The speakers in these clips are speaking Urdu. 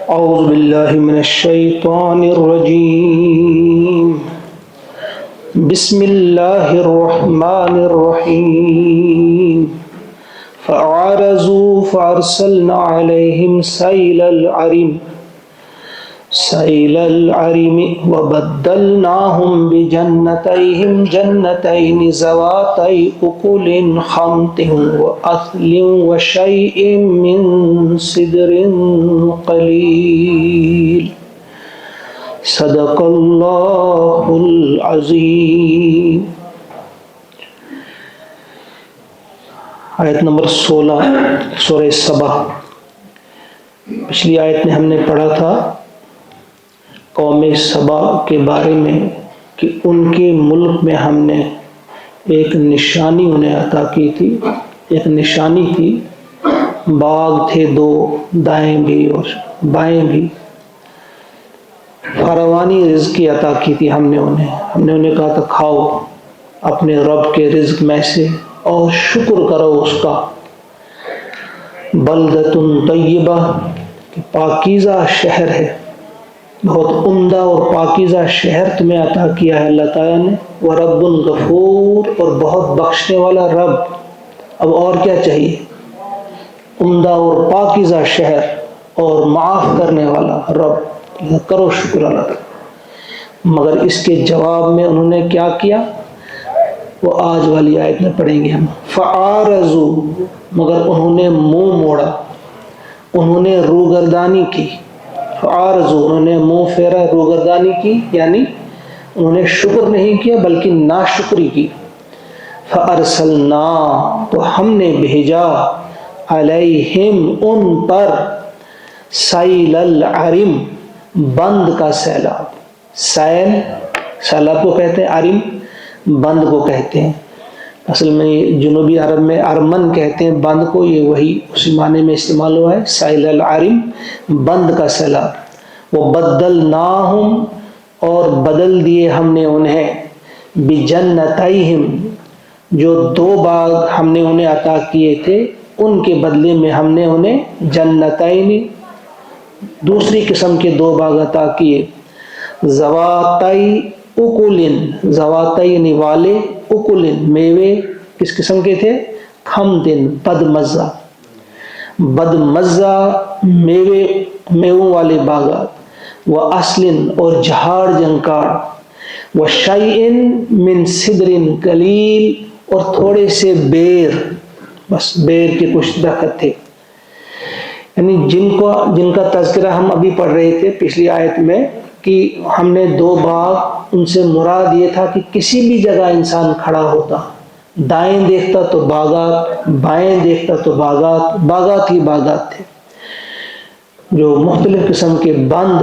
اعوذ باللہ من الشیطان الرجیم بسم اللہ الرحمن الرحیم فأعرضوا فأرسلنا عليهم سيل العرم وبدلناهم بجنتيهم جنتين ذواتي أكل خمط وأثل وشيء من سدر قليل صدق اللہ العظیم۔ آیت نمبر 16 سورہ سبا۔ پچھلی آیت میں ہم نے پڑھا تھا قوم سبا کے بارے میں کہ ان کے ملک میں ہم نے ایک نشانی انہیں عطا کی تھی۔ ایک نشانی تھی، باغ تھے 2، دائیں بھی اور بائیں بھی۔ فراوانی رزق کی عطا کی تھی ہم نے انہیں کہا تھا کھاؤ اپنے رب کے رزق میں سے اور شکر کرو اس کا۔ بلدۃ طیبہ، پاکیزہ شہر ہے، بہت عمدہ اور پاکیزہ شہر تمہیں عطا کیا ہے اللہ تعالیٰ نے۔ ورب غفور، اور بہت بخشنے والا رب۔ اب اور کیا چاہیے؟ عمدہ اور پاکیزہ شہر اور معاف کرنے والا رب، کرو شکر اللہ تعالیٰ۔ مگر اس کے جواب میں انہوں نے کیا کیا، وہ آج والی آیت میں پڑھیں گے ہم۔ فَعَارَضُوا، مگر انہوں نے منہ موڑا، انہوں نے روگردانی کی۔ فَعَارَضُوا، انہوں نے منہ پھیرا، روگردانی کی، یعنی انہوں نے شکر نہیں کیا بلکہ ناشکری کی۔ فَأَرْسَلْنَا، تو ہم نے بھیجا، علیہم، ان پر، سیل العرم، بند کا سیلاب۔ سیل، سیلاب کو کہتے ہیں، عرم بند کو کہتے ہیں۔ اصل میں جنوبی عرب میں ارمن کہتے ہیں بند کو، یہ وہی اسی معنی میں استعمال ہوا ہے، سیل العرم، بند کا سیلاب۔ وبدلناہم، اور بدل دیے ہم نے انہیں، بجنتیہم، جو 2 باغ ہم نے انہیں عطا کیے تھے ان کے بدلے میں ہم نے انہیں جنتین، دوسری قسم کے 2 باغ عطا کیے۔ ذواتی اکلن، ذواتی یعنی والے، اکلن میوے، کس قسم کے تھے؟ خمدن، بد مزہ، بد مزہ میووں والے باغات۔ واصلن، اور جھاڑ جنکار۔ وشیء من صدر قلیل، اور تھوڑے سے بیر، بس بیر کے کچھ درخت تھے، یعنی جن کا تذکرہ ہم ابھی پڑھ رہے تھے پچھلی آیت میں کہ ہم نے 2 باغ، ان سے مراد یہ تھا کہ کسی بھی جگہ انسان کھڑا ہوتا، دائیں دیکھتا تو باغات، بائیں دیکھتا تو باغات، باغات ہی باغات تھے، جو مختلف قسم کے بند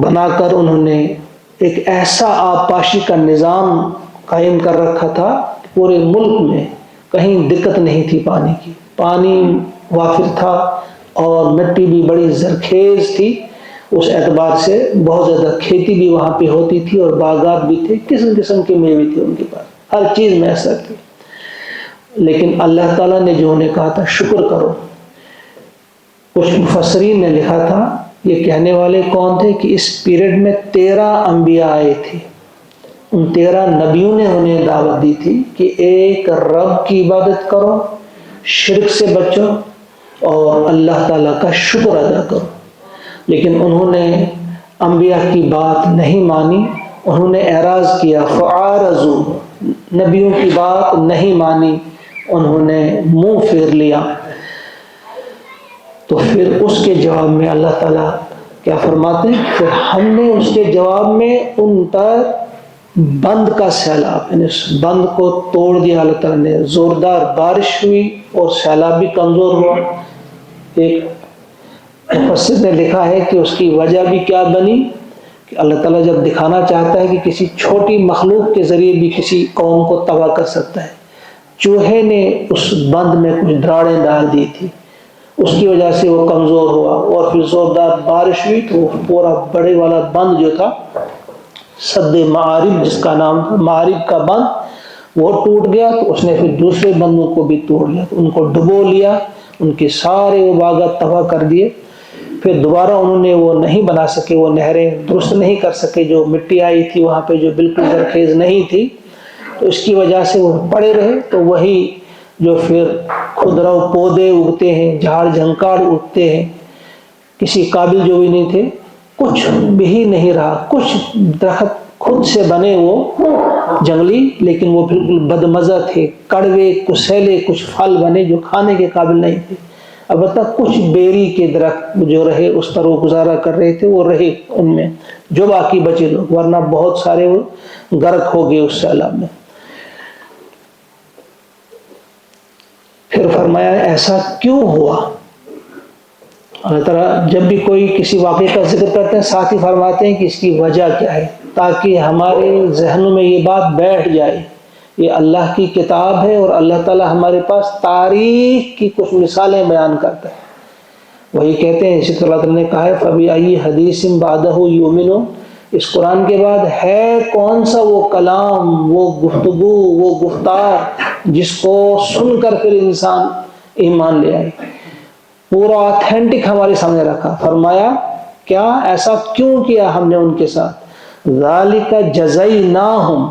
بنا کر انہوں نے ایک ایسا آبپاشی کا نظام قائم کر رکھا تھا، پورے ملک میں کہیں دقت نہیں تھی پانی کی، پانی وافر تھا اور مٹی بھی بڑی زرخیز تھی، اس اعتبار سے بہت زیادہ کھیتی بھی وہاں پہ ہوتی تھی اور باغات بھی تھے، قسم قسم کے میوے تھے ان کے پاس، ہر چیز میسر تھی۔ لیکن اللہ تعالیٰ نے جو انہیں کہا تھا شکر کرو، کچھ مفسرین نے لکھا تھا، یہ کہنے والے کون تھے کہ اس پیریڈ میں 13 انبیاء آئے تھے، ان 13 نبیوں نے انہیں دعوت دی تھی کہ ایک رب کی عبادت کرو، شرک سے بچو اور اللہ تعالیٰ کا شکر ادا کرو۔ لیکن انہوں نے انبیاء کی بات نہیں مانی، انہوں نے اعراض کیا، فعارضوا، نبیوں کی بات نہیں مانی، انہوں نے منہ پھیر لیا۔ تو پھر اس کے جواب میں اللہ تعالیٰ کیا فرماتے ہیں، پھر ہم نے اس کے جواب میں ان پر بند کا سیلاب، یعنی اس بند کو توڑ دیا اللہ تعالیٰ نے، زوردار بارش ہوئی اور سیلاب بھی کمزور ہوا۔ ایک مفسر نے لکھا ہے کہ اس کی وجہ بھی کیا بنی کہ اللہ تعالیٰ جب دکھانا چاہتا ہے کہ کسی چھوٹی مخلوق کے ذریعے بھی کسی قوم کو تباہ کر سکتا ہے، چوہے نے اس بند میں کچھ دراڑیں ڈال دی تھی، اس کی وجہ سے وہ کمزور ہوا، اور پھر زوردار بارش ہوئی تو پورا بڑے والا بند جو تھا، سد معارب جس کا نام تھا، معارب کا بند، وہ ٹوٹ گیا، تو اس نے پھر دوسرے بندوں کو بھی توڑ لیا، تو ان کو ڈبو لیا، ان کے سارے وہ باغات تباہ کر دیے. پھر دوبارہ انہوں نے وہ نہیں بنا سکے، وہ نہریں درست نہیں کر سکے، جو مٹی آئی تھی وہاں پہ جو بالکل زرخیز نہیں تھی، تو اس کی وجہ سے وہ پڑے رہے. تو وہی جو پھر خضرو پودے اگتے ہیں، جھاڑ جھنکاڑ اگتے ہیں، کسی قابل جو بھی نہیں تھے، کچھ بھی نہیں رہا. کچھ درخت خود سے بنے وہ جنگلی، لیکن وہ بالکل بدمزہ تھے، کڑوے کسیلے کچھ پھل بنے جو کھانے کے قابل نہیں تھے. البتہ کچھ بیری کے درخت جو رہے اس پر وہ گزارا کر رہے تھے، وہ رہے ان میں جو باقی بچے لوگ، ورنہ بہت سارے وہ غرق ہو گئے اس سیلاب میں. پھر فرمایا ایسا کیوں ہوا؟ اللہ تعالیٰ جب بھی کوئی کسی واقعے کا ذکر کرتے ہیں ساتھ ہی فرماتے ہیں کہ اس کی وجہ کیا ہے، تاکہ ہمارے ذہنوں میں یہ بات بیٹھ جائے. یہ اللہ کی کتاب ہے اور اللہ تعالیٰ ہمارے پاس تاریخ کی کچھ مثالیں بیان کرتا ہے. وہی کہتے ہیں، اسی طرح اللہ تعالیٰ نے کہا ہے فَبِأَيِّ حَدِيثٍ بَعْدَهُ يُؤْمِنُونَ. اس قرآن کے بعد ہے کون سا وہ کلام، وہ گفتگو، وہ گفتار جس کو سن کر پھر انسان ایمان لے آئے. پورا آتھینٹک ہمارے سامنے رکھا. فرمایا کیا ایسا کیوں کیا ہم نے ان کے ساتھ؟ ذَلِكَ جَزَيْنَاهُمْ.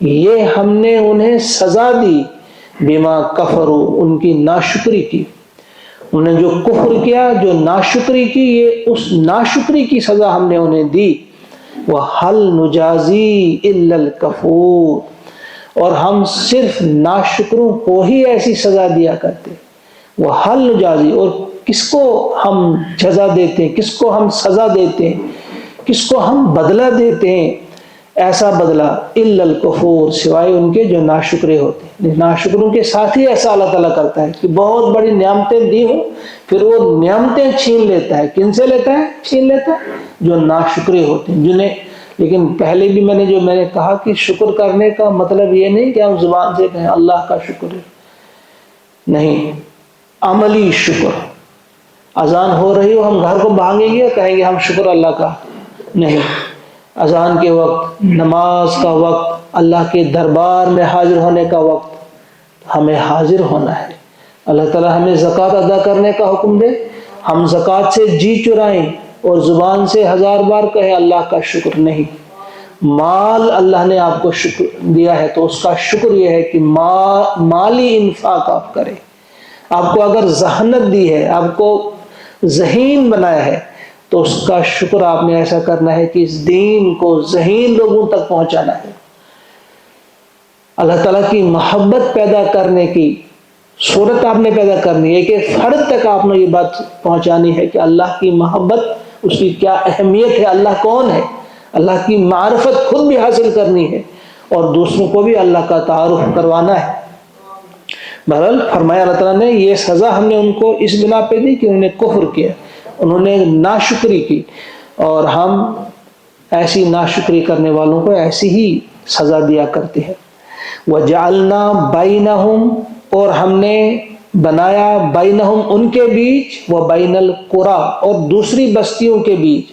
یہ ہم نے انہیں سزا دی، بما کفروا، ان کی ناشکری کی. انہوں نے جو کفر کیا، جو ناشکری کی، یہ اس ناشکری کی سزا ہم نے انہیں دی. وَهَلْ نُجَازِي إِلَّا الْكَفُورَ. اور ہم صرف ناشکروں کو ہی ایسی سزا دیا کرتے. وَهَلْ نُجَازِي. اور کس کو ہم جزا دیتے ہیں، کس کو ہم سزا دیتے ہیں، کس کو ہم بدلہ دیتے ہیں، ایسا بدلہ الا الکفور، سوائے ان کے جو ناشکرے ہوتے ہیں. ناشکروں کے ساتھ ہی ایسا اللہ تعالیٰ کرتا ہے کہ بہت بڑی نعمتیں دی ہوں، پھر وہ نعمتیں چھین لیتا ہے. کن سے لیتا ہے؟ چھین لیتا ہے جو ناشکرے ہوتے ہیں، جنہیں. لیکن پہلے بھی میں نے کہا کہ شکر کرنے کا مطلب یہ نہیں کہ ہم زبان سے کہیں اللہ کا شکر ہے، نہیں، عملی شکر. اذان ہو رہی ہو ہم گھر کو بھاگیں گے کہیں گے ہم شکر اللہ کا، نہیں. اذان کے وقت، نماز کا وقت، اللہ کے دربار میں حاضر ہونے کا وقت، ہمیں حاضر ہونا ہے. اللہ تعالیٰ ہمیں زکوٰۃ ادا کرنے کا حکم دے، ہم زکوٰۃ سے جی چرائیں اور زبان سے 1000 بار کہیں اللہ کا شکر. نہیں، مال اللہ نے آپ کو شکر دیا ہے تو اس کا شکر یہ ہے کہ مالی انفاق آپ کریں. آپ کو اگر ذہانت دی ہے، آپ کو ذہین بنایا ہے، تو اس کا شکر آپ نے ایسا کرنا ہے کہ اس دین کو ذہین لوگوں تک پہنچانا ہے. اللہ تعالیٰ کی محبت پیدا کرنے کی صورت آپ نے پیدا کرنی ہے کہ فرد تک آپ نے یہ بات پہنچانی ہے کہ اللہ کی محبت، اس کی کیا اہمیت ہے، اللہ کون ہے. اللہ کی معرفت خود بھی حاصل کرنی ہے اور دوسروں کو بھی اللہ کا تعارف کروانا ہے. بہرحال فرمایا اللہ تعالیٰ نے یہ سزا ہم نے ان کو اس بنا پہ دی کہ انہوں نے کفر کیا، انہوں نے ناشکری کی، اور ہم ایسی ناشکری کرنے والوں کو ایسی ہی سزا دیا کرتے ہیں. وَجَعَلْنَا بَيْنَهُمْ. اور ہم نے بنایا بینہم ان کے بیچ، وَبَيْنَ الْقُرَىٰ. اور دوسری بستیوں کے بیچ.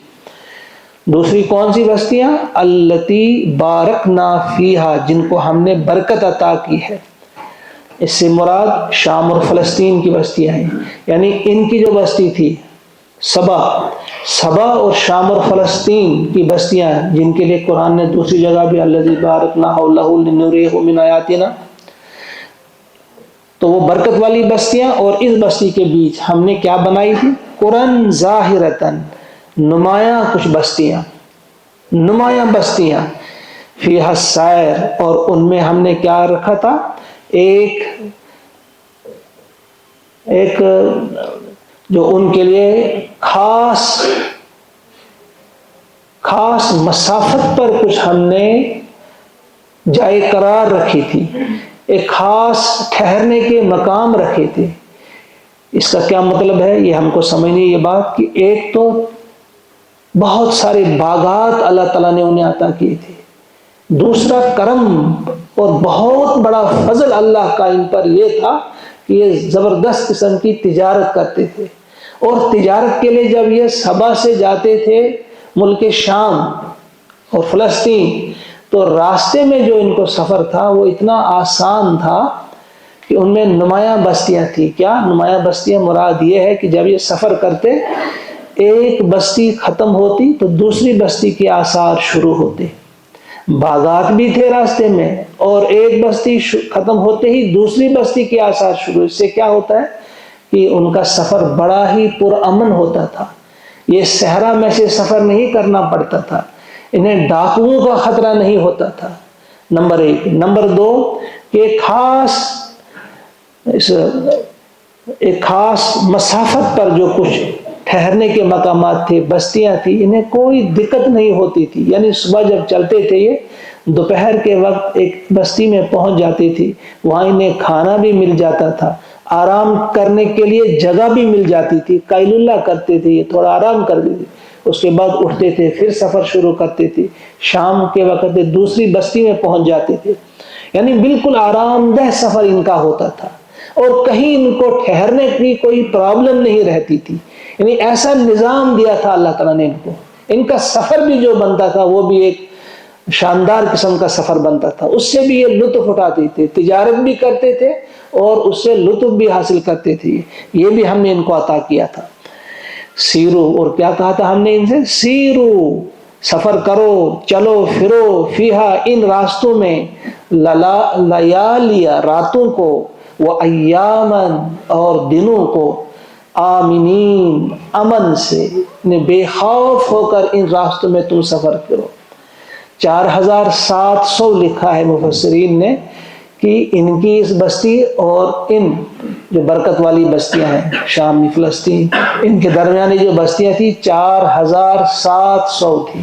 دوسری کون سی بستیاں؟ الَّتِي بَارَكْنَا فِيهَا. جن کو ہم نے برکت عطا کی ہے. اس سے مراد شام اور فلسطین کی بستیاں ہیں، یعنی ان کی جو بستی تھی سبا اور شام اور فلسطین کی بستیاں، جن کے لیے قرآن نے دوسری جگہ بھی الذی بارکنا حولہ لنریہ من آیاتنا. تو وہ برکت والی بستیاں اور اس بستی کے بیچ ہم نے کیا بنائی تھی؟ قرآن ظاہرتاً، نمایاں کچھ بستیاں، نمایاں بستیاں. فیہا السائر. اور ان میں ہم نے کیا رکھا تھا؟ ایک جو ان کے لیے خاص مسافت پر کچھ ہم نے جائے قرار رکھی تھی، ایک خاص ٹھہرنے کے مقام رکھے تھے. اس کا کیا مطلب ہے؟ یہ ہم کو سمجھنی یہ بات کہ ایک تو بہت سارے باغات اللہ تعالیٰ نے انہیں عطا کیے تھے. دوسرا کرم اور بہت بڑا فضل اللہ کا ان پر یہ تھا کہ یہ زبردست قسم کی تجارت کرتے تھے. اور تجارت کے لیے جب یہ سبا سے جاتے تھے ملک شام اور فلسطین، تو راستے میں جو ان کو سفر تھا وہ اتنا آسان تھا کہ ان میں نمایاں بستیاں تھیں. کیا نمایاں بستیاں؟ مراد یہ ہے کہ جب یہ سفر کرتے ایک بستی ختم ہوتی تو دوسری بستی کے آثار شروع ہوتے. باغات بھی تھے راستے میں اور ایک بستی ختم ہوتے ہی دوسری بستی کے آثار شروع. اس سے کیا ہوتا ہے کہ ان کا سفر بڑا ہی پرامن ہوتا تھا. یہ صحرا میں سے سفر نہیں کرنا پڑتا تھا. انہیں ڈاکوؤں کا خطرہ نہیں ہوتا تھا. نمبر 1. نمبر 2 کہ ایک خاص مسافت پر جو کچھ ٹھہرنے کے مقامات تھے، بستیاں تھیں، انہیں کوئی دقت نہیں ہوتی تھی. یعنی صبح جب چلتے تھے یہ دوپہر کے وقت ایک بستی میں پہنچ جاتی تھی. وہاں انہیں کھانا بھی مل جاتا تھا، آرام کرنے کے لیے جگہ بھی مل جاتی تھی. قیل اللہ کرتے تھے، یہ تھوڑا آرام کر دیتے، اس کے بعد اٹھتے تھے، پھر سفر شروع کرتے تھے. شام کے وقت دوسری بستی میں پہنچ جاتے تھے. یعنی بالکل آرام دہ سفر ان کا ہوتا تھا اور کہیں ان کو ٹھہرنے کی کوئی پرابلم نہیں رہتی تھی. یعنی ایسا نظام دیا تھا اللہ تعالیٰ نے ان کو. ان کا سفر بھی جو بنتا تھا وہ بھی ایک شاندار قسم کا سفر بنتا تھا. اس سے بھی یہ لطف اٹھاتے تھے، تجارت بھی کرتے تھے اور اس سے لطف بھی حاصل کرتے تھے. یہ بھی ہم نے ان کو عطا کیا تھا. سیرو، اور کیا کہا تھا ہم نے ان سے؟ سیرو، سفر کرو، چلو پھرو، فیہا، ان راستوں میں، لیالیا، راتوں کو، وایامن، اور دنوں کو، آمینین، امن سے، بے خوف ہو کر ان راستوں میں تم سفر کرو. 4700 لکھا ہے مفسرین نے کہ ان کی اس بستی اور ان جو برکت والی بستیاں ہیں شام، فلسطین، ان کے درمیانی جو بستیاں تھیں 4700 تھی.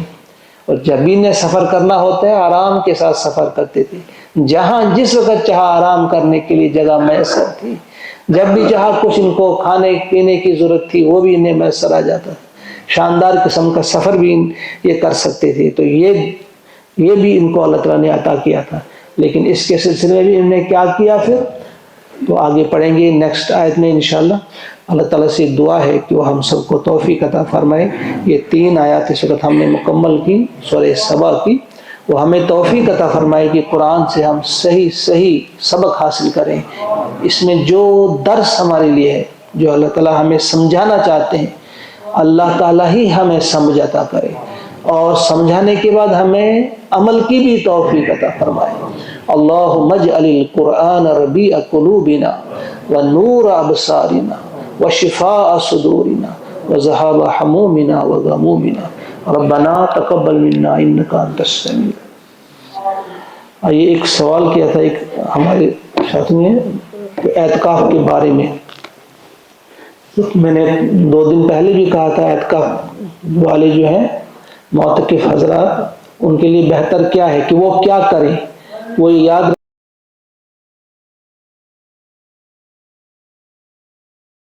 اور جب بھی انہیں سفر کرنا ہوتا ہے آرام کے ساتھ سفر کرتے تھے. جہاں جس وقت چاہا آرام کرنے کے لیے جگہ میسر تھی. جب بھی چاہا کچھ ان کو کھانے پینے کی ضرورت تھی وہ بھی انہیں میسر آ جاتا تھا. شاندار قسم کا سفر بھی یہ کر سکتے تھے. تو یہ بھی ان کو اللہ تعالیٰ نے عطا کیا تھا. لیکن اس کے سلسلے میں بھی انہوں نے کیا کیا پھر تو آگے پڑھیں گے نیکسٹ آیت میں انشاءاللہ. اللہ تعالیٰ سے دعا ہے کہ وہ ہم سب کو توفیق عطا فرمائے. یہ 3 آیات اس وقت ہم نے مکمل کی سورہ سبا کی. وہ ہمیں توفیق عطا فرمائے کہ قرآن سے ہم صحیح سبق حاصل کریں. اس میں جو درس ہمارے لیے ہے، جو اللہ تعالیٰ ہمیں سمجھانا چاہتے ہیں، اللہ تعالیٰ ہی ہمیں سمجھ عطا کرے اور سمجھانے کے بعد ہمیں عمل کی بھی توفیق عطا فرمائے. اللہم اجعل القرآن ربیع قلوبنا ونور ابصارنا وشفاء صدورنا وذهاب حمومنا وغمومنا ربنا تقبل منا انک انت السمیع. یہ ایک سوال کیا تھا ایک ہمارے ساتھی نے اعتکاف کے بارے میں. میں نے 2 دن پہلے بھی کہا تھا اعتکاف والے جو ہیں معتکف حضرات، ان کے لیے بہتر کیا ہے کہ وہ کیا کریں. وہ یاد